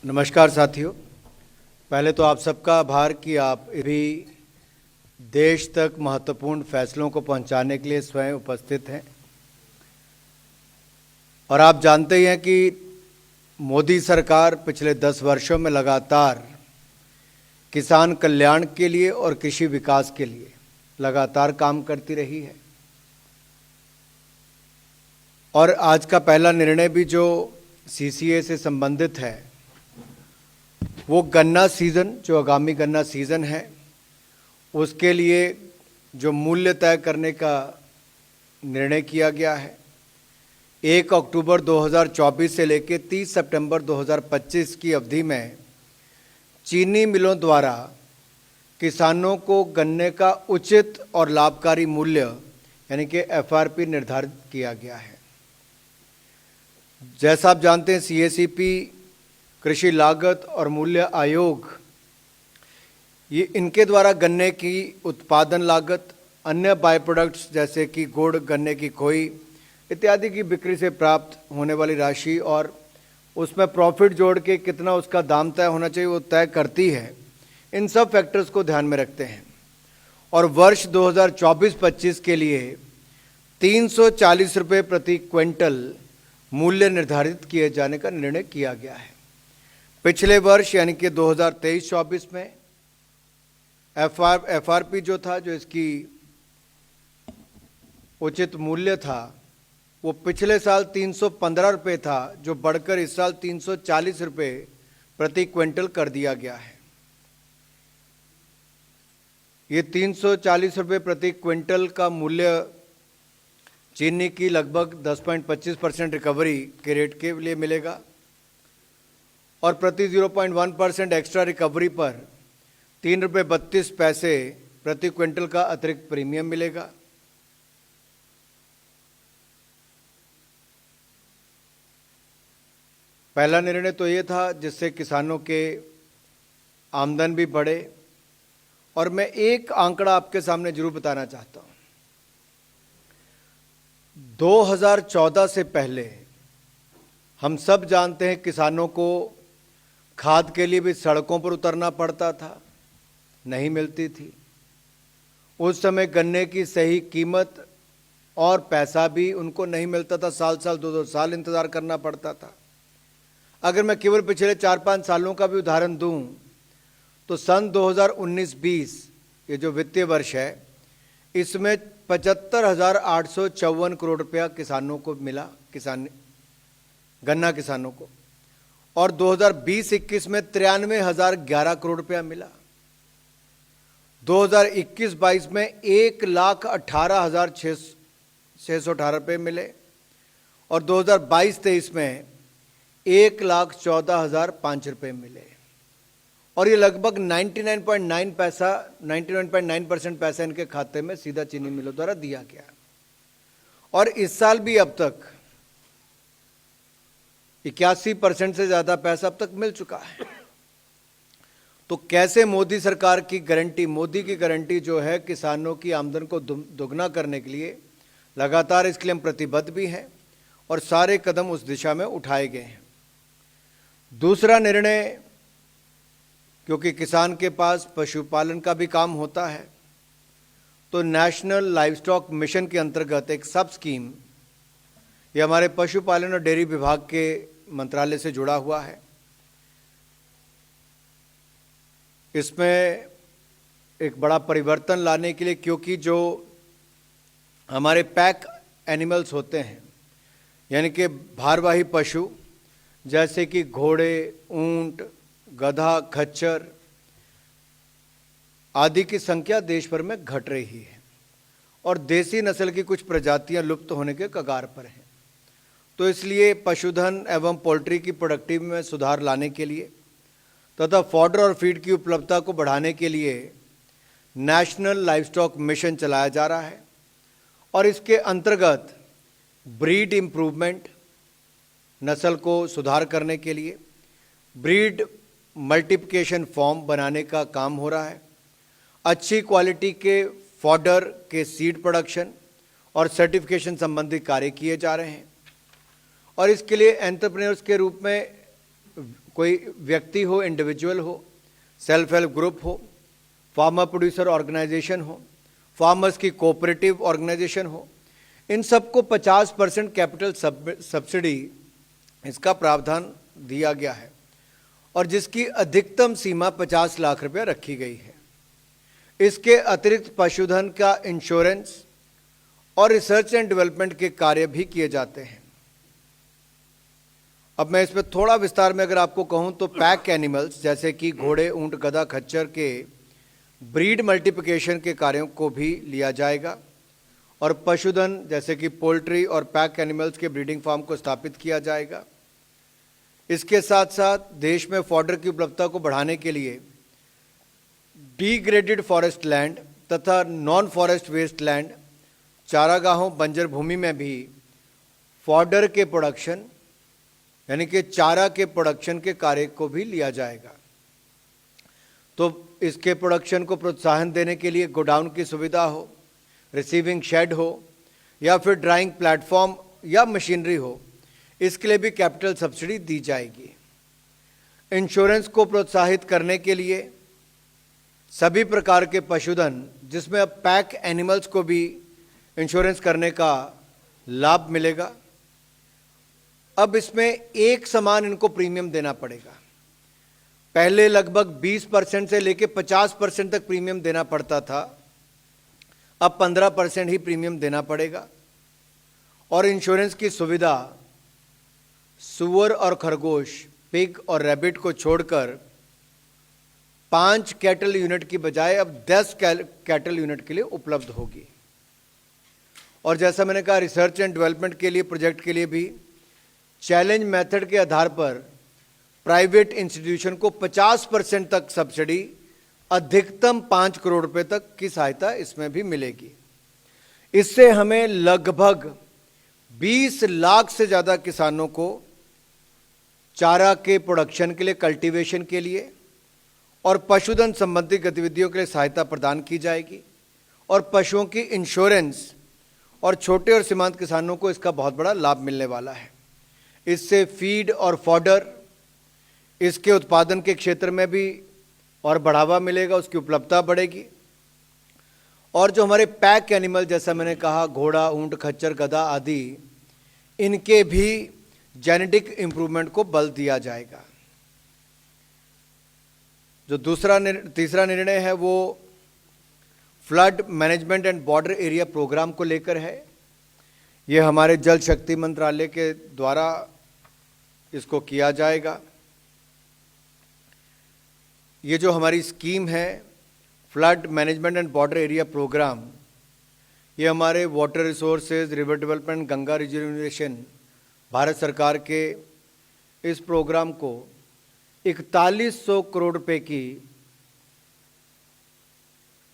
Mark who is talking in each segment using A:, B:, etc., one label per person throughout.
A: नमस्कार साथियों। पहले तो आप सबका आभार कि आप भी देश तक महत्वपूर्ण फैसलों को पहुंचाने के लिए स्वयं उपस्थित हैं। और आप जानते ही हैं कि मोदी सरकार पिछले 10 वर्षों में लगातार किसान कल्याण के लिए और कृषि विकास के लिए लगातार काम करती रही है। और आज का पहला निर्णय भी जो सीसीए से संबंधित है वो गन्ना सीज़न, जो आगामी गन्ना सीज़न है उसके लिए जो मूल्य तय करने का निर्णय किया गया है। 1 अक्टूबर 2024 से लेकर 30 सितंबर 2025 की अवधि में चीनी मिलों द्वारा किसानों को गन्ने का उचित और लाभकारी मूल्य यानी कि एफआरपी निर्धारित किया गया है। जैसा आप जानते हैं, सीएसीपी, कृषि लागत और मूल्य आयोग, ये इनके द्वारा गन्ने की उत्पादन लागत, अन्य बाय प्रोडक्ट्स जैसे कि गुड़, गन्ने की खोई इत्यादि की बिक्री से प्राप्त होने वाली राशि और उसमें प्रॉफिट जोड़ के कितना उसका दाम तय होना चाहिए वो तय करती है। इन सब फैक्टर्स को ध्यान में रखते हैं और वर्ष 2024-25 के लिए 340 रुपये प्रति क्विंटल मूल्य निर्धारित किए जाने का निर्णय किया गया है। पिछले वर्ष यानी कि 2023-24 में एफआरपी जो था, जो इसकी उचित मूल्य था, वो पिछले साल 315 रुपये था, जो बढ़कर इस साल 340 रुपये प्रति क्विंटल कर दिया गया है। ये 340 रुपये प्रति क्विंटल का मूल्य चीनी की लगभग 10.25% रिकवरी के रेट के लिए मिलेगा और प्रति 0.1% एक्स्ट्रा रिकवरी पर 3 रुपये 32 पैसे प्रति क्विंटल का अतिरिक्त प्रीमियम मिलेगा। पहला निर्णय तो ये था जिससे किसानों के आमदन भी बढ़े। और मैं एक आंकड़ा आपके सामने जरूर बताना चाहता हूँ। 2014 से पहले हम सब जानते हैं किसानों को खाद के लिए भी सड़कों पर उतरना पड़ता था, नहीं मिलती थी। उस समय गन्ने की सही कीमत और पैसा भी उनको नहीं मिलता था, साल 2-2 साल इंतज़ार करना पड़ता था। अगर मैं केवल पिछले 4-5 सालों का भी उदाहरण दूं तो सन 2019-20 ये जो वित्तीय वर्ष है इसमें 75,854 करोड़ रुपया किसानों को मिला, गन्ना किसानों को। और 2020-21 में 93,011 करोड़ रुपया मिला। 2021-22 में 1,18,618 रुपये मिले और 2022-23 में 1,14,005 रुपये मिले। और ये लगभग 99.9% पैसा इनके खाते में सीधा चीनी मिलों द्वारा दिया गया। और इस साल भी अब तक 81% से ज़्यादा पैसा अब तक मिल चुका है। तो कैसे मोदी सरकार की गारंटी, मोदी की गारंटी जो है किसानों की आमदन को दोगुना करने के लिए लगातार, इसके लिए हम प्रतिबद्ध भी हैं और सारे कदम उस दिशा में उठाए गए हैं। दूसरा निर्णय, क्योंकि किसान के पास पशुपालन का भी काम होता है, तो नेशनल लाइवस्टॉक मिशन के अंतर्गत एक सब स्कीम, ये हमारे पशुपालन और डेयरी विभाग के मंत्रालय से जुड़ा हुआ है। इसमें एक बड़ा परिवर्तन लाने के लिए, क्योंकि जो हमारे पैक एनिमल्स होते हैं यानी कि भारवाही पशु जैसे कि घोड़े, ऊंट, गधा, खच्चर आदि की संख्या देश भर में घट रही है और देसी नस्ल की कुछ प्रजातियां लुप्त होने के कगार पर हैं। तो इसलिए पशुधन एवं पोल्ट्री की प्रोडक्टिविटी में सुधार लाने के लिए तथा फॉडर और फीड की उपलब्धता को बढ़ाने के लिए नेशनल लाइवस्टॉक मिशन चलाया जा रहा है। और इसके अंतर्गत ब्रीड इम्प्रूवमेंट, नस्ल को सुधार करने के लिए ब्रीड मल्टीप्लिकेशन फॉर्म बनाने का काम हो रहा है। अच्छी क्वालिटी के फॉडर के सीड प्रोडक्शन और सर्टिफिकेशन संबंधी कार्य किए जा रहे हैं। और इसके लिए एंटरप्रेन्योर्स के रूप में कोई व्यक्ति हो, इंडिविजुअल हो, सेल्फ हेल्प ग्रुप हो, फार्मर प्रोड्यूसर ऑर्गेनाइजेशन हो, फार्मर्स की कोऑपरेटिव ऑर्गेनाइजेशन हो, इन सबको 50% कैपिटल सब्सिडी इसका प्रावधान दिया गया है और जिसकी अधिकतम सीमा 50 लाख रुपया रखी गई है। इसके अतिरिक्त पशुधन का इंश्योरेंस और रिसर्च एंड डेवलपमेंट के कार्य भी किए जाते हैं। अब मैं इस पर थोड़ा विस्तार में अगर आपको कहूं तो पैक एनिमल्स जैसे कि घोड़े, ऊंट, गधा, खच्चर के ब्रीड मल्टीप्लिकेशन के कार्यों को भी लिया जाएगा और पशुधन जैसे कि पोल्ट्री और पैक एनिमल्स के ब्रीडिंग फार्म को स्थापित किया जाएगा। इसके साथ साथ देश में फॉडर की उपलब्धता को बढ़ाने के लिए डिग्रेडेड फॉरेस्ट लैंड तथा नॉन फॉरेस्ट वेस्ट लैंड, चारागाहों, बंजर भूमि में भी फॉडर के प्रोडक्शन यानी कि चारा के प्रोडक्शन के कार्य को भी लिया जाएगा। तो इसके प्रोडक्शन को प्रोत्साहन देने के लिए गोडाउन की सुविधा हो, रिसीविंग शेड हो या फिर ड्राइंग प्लेटफॉर्म या मशीनरी हो, इसके लिए भी कैपिटल सब्सिडी दी जाएगी। इंश्योरेंस को प्रोत्साहित करने के लिए सभी प्रकार के पशुधन जिसमें अब पैक एनिमल्स को भी इंश्योरेंस करने का लाभ मिलेगा। अब इसमें एक समान इनको प्रीमियम देना पड़ेगा। पहले लगभग 20% से लेकर 50% तक प्रीमियम देना पड़ता था, अब 15% ही प्रीमियम देना पड़ेगा। और इंश्योरेंस की सुविधा सुअर और खरगोश, पिग और रैबिट को छोड़कर 5 कैटल यूनिट की बजाय अब 10 कैटल यूनिट के लिए उपलब्ध होगी। और जैसा मैंने कहा, रिसर्च एंड डेवलपमेंट के लिए, प्रोजेक्ट के लिए भी चैलेंज मेथड के आधार पर प्राइवेट इंस्टीट्यूशन को 50% तक सब्सिडी, अधिकतम 5 करोड़ रुपए तक की सहायता इसमें भी मिलेगी। इससे हमें लगभग 20 लाख से ज़्यादा किसानों को चारा के प्रोडक्शन के लिए, कल्टीवेशन के लिए और पशुधन संबंधी गतिविधियों के लिए सहायता प्रदान की जाएगी और पशुओं की इंश्योरेंस और छोटे और सीमांत किसानों को इसका बहुत बड़ा लाभ मिलने वाला है। इससे फीड और फॉडर, इसके उत्पादन के क्षेत्र में भी और बढ़ावा मिलेगा, उसकी उपलब्धता बढ़ेगी। और जो हमारे पैक एनिमल जैसा मैंने कहा, घोड़ा, ऊंट, खच्चर, गधा आदि, इनके भी जेनेटिक इंप्रूवमेंट को बल दिया जाएगा। जो तीसरा निर्णय है वो flood management and border area programme को लेकर है। ये हमारे जल शक्ति मंत्रालय के द्वारा इसको किया जाएगा। ये जो हमारी स्कीम है flood management and border area programme, ये हमारे water resources, river development, Ganga reservation, Bharat सरकार के इस प्रोग्राम को 4100 करोड़ रुपए की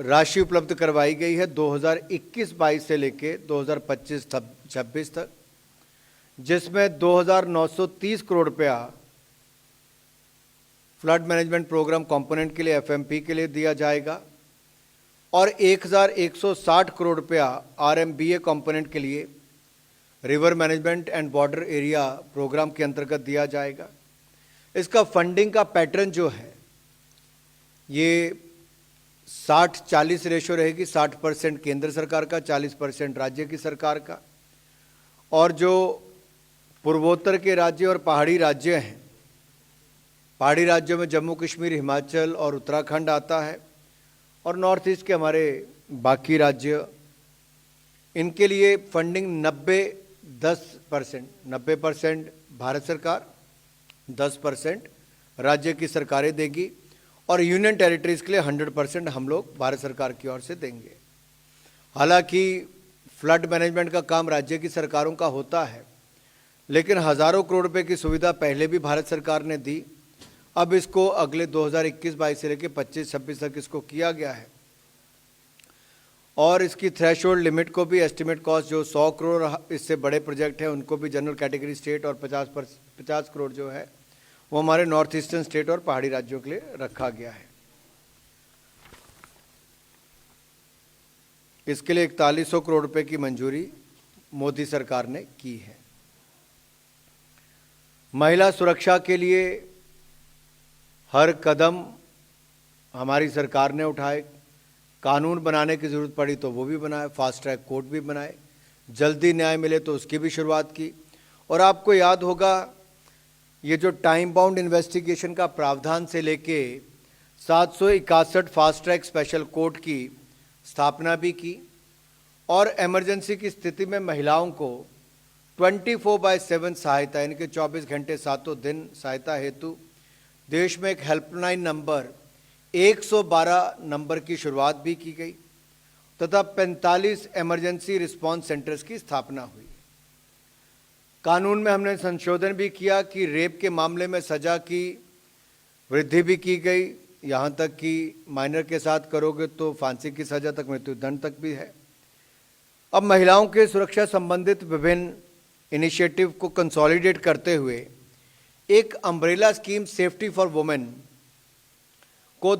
A: राशि उपलब्ध करवाई गई है 2021-22 से लेके 2025-26 तक, जिसमें 2930 करोड़ रुपया फ्लड मैनेजमेंट प्रोग्राम कंपोनेंट के लिए, एफएमपी के लिए दिया जाएगा और 1160 करोड़ रुपया आरएमबीए कंपोनेंट के लिए river management and border area programme के अंतर्गत दिया जाएगा। इसका फंडिंग का पैटर्न जो है ये 60-40 रेशो रहेगी। 60% केंद्र सरकार का, 40% राज्य की सरकार का। और जो पूर्वोत्तर के राज्य और पहाड़ी राज्य हैं, पहाड़ी राज्यों में जम्मू कश्मीर, हिमाचल और उत्तराखंड आता है और नॉर्थ ईस्ट के हमारे बाकी राज्य, इनके लिए फंडिंग 90% भारत सरकार, 10% राज्य की सरकारें देगी और यूनियन टेरिटरीज के लिए 100% हम लोग भारत सरकार की ओर से देंगे। हालांकि फ्लड मैनेजमेंट का काम राज्य की सरकारों का होता है, लेकिन हज़ारों करोड़ रुपए की सुविधा पहले भी भारत सरकार ने दी। अब इसको अगले 2021-22 से लेकर 25-26 तक इसको किया गया है और इसकी थ्रेशोल्ड लिमिट को भी, एस्टिमेट कॉस्ट जो 100 करोड़ इससे बड़े प्रोजेक्ट हैं उनको भी जनरल कैटेगरी स्टेट और 50 करोड़ जो है वो हमारे नॉर्थ ईस्टर्न स्टेट और पहाड़ी राज्यों के लिए रखा गया है। इसके लिए 4100 करोड़ रुपए की मंजूरी मोदी सरकार ने की है। महिला सुरक्षा के लिए हर कदम हमारी सरकार ने उठाए, कानून बनाने की ज़रूरत पड़ी तो वो भी बनाए, फास्ट ट्रैक कोर्ट भी बनाए, जल्दी न्याय मिले तो उसकी भी शुरुआत की। और आपको याद होगा ये जो टाइम बाउंड इन्वेस्टिगेशन का प्रावधान से लेके 761 फास्ट ट्रैक स्पेशल कोर्ट की स्थापना भी की और इमरजेंसी की स्थिति में महिलाओं को 24/7 सहायता यानी कि 24 घंटे 7 दिन सहायता हेतु देश में एक हेल्पलाइन नंबर 112 नंबर की शुरुआत भी की गई तथा 45 इमरजेंसी रिस्पांस सेंटर्स की स्थापना हुई। कानून में हमने संशोधन भी किया कि रेप के मामले में सजा की वृद्धि भी की गई, यहाँ तक कि माइनर के साथ करोगे तो फांसी की सजा तक, मृत्युदंड तक भी है। अब महिलाओं के सुरक्षा संबंधित विभिन्न इनिशिएटिव को कंसोलिडेट करते हुए एक umbrella scheme safety for women को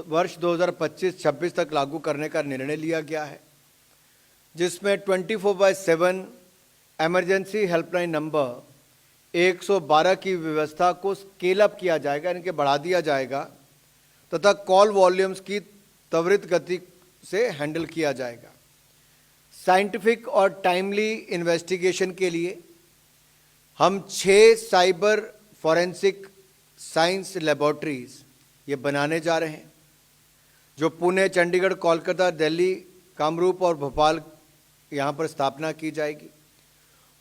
A: वर्ष 2025-26 तक लागू करने का निर्णय लिया गया है, जिसमें 24/7 इमरजेंसी हेल्पलाइन नंबर 112 की व्यवस्था को स्केल अप किया जाएगा, यानी कि बढ़ा दिया जाएगा तथा कॉल वॉल्यूम्स की त्वरित गति से हैंडल किया जाएगा। साइंटिफिक और टाइमली इन्वेस्टिगेशन के लिए हम 6 साइबर फॉरेंसिक साइंस लेबोरेटरीज ये बनाने जा रहे हैं, जो पुणे, चंडीगढ़, कोलकाता, दिल्ली, कामरूप और भोपाल यहाँ पर स्थापना की जाएगी।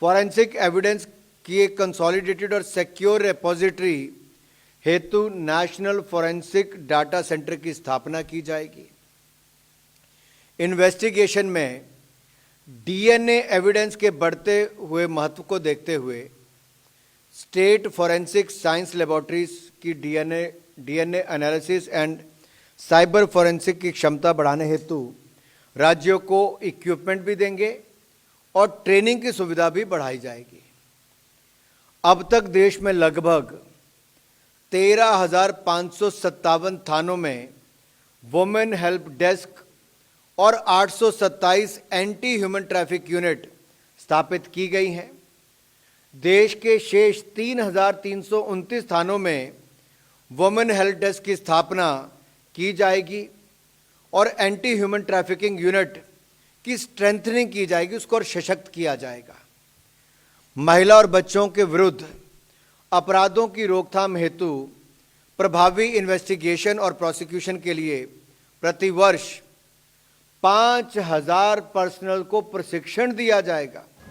A: फॉरेंसिक एविडेंस की एक कंसोलिडेटेड और सिक्योर रिपोजिटरी हेतु नेशनल फॉरेंसिक डाटा सेंटर की स्थापना की जाएगी। इन्वेस्टिगेशन में डीएनए एविडेंस के बढ़ते हुए महत्व को देखते हुए स्टेट फॉरेंसिक साइंस लेबोरेटरीज की DNA analysis and cyber forensic की क्षमता बढ़ाने हेतु राज्यों को इक्विपमेंट भी देंगे और ट्रेनिंग की सुविधा भी बढ़ाई जाएगी। अब तक देश में लगभग 13,557 थानों में वुमेन हेल्प डेस्क और 827 एंटी ह्यूमन ट्रैफिक यूनिट स्थापित की गई हैं। देश के शेष 3,329 थानों में वुमेन हेल्प डेस्क की स्थापना की जाएगी और एंटी ह्यूमन ट्रैफिकिंग यूनिट की स्ट्रेंथनिंग की जाएगी, उसको और सशक्त किया जाएगा। महिला और बच्चों के विरुद्ध अपराधों की रोकथाम हेतु प्रभावी इन्वेस्टिगेशन और प्रोसिक्यूशन के लिए प्रतिवर्ष 5,000 पर्सनल को प्रशिक्षण दिया जाएगा।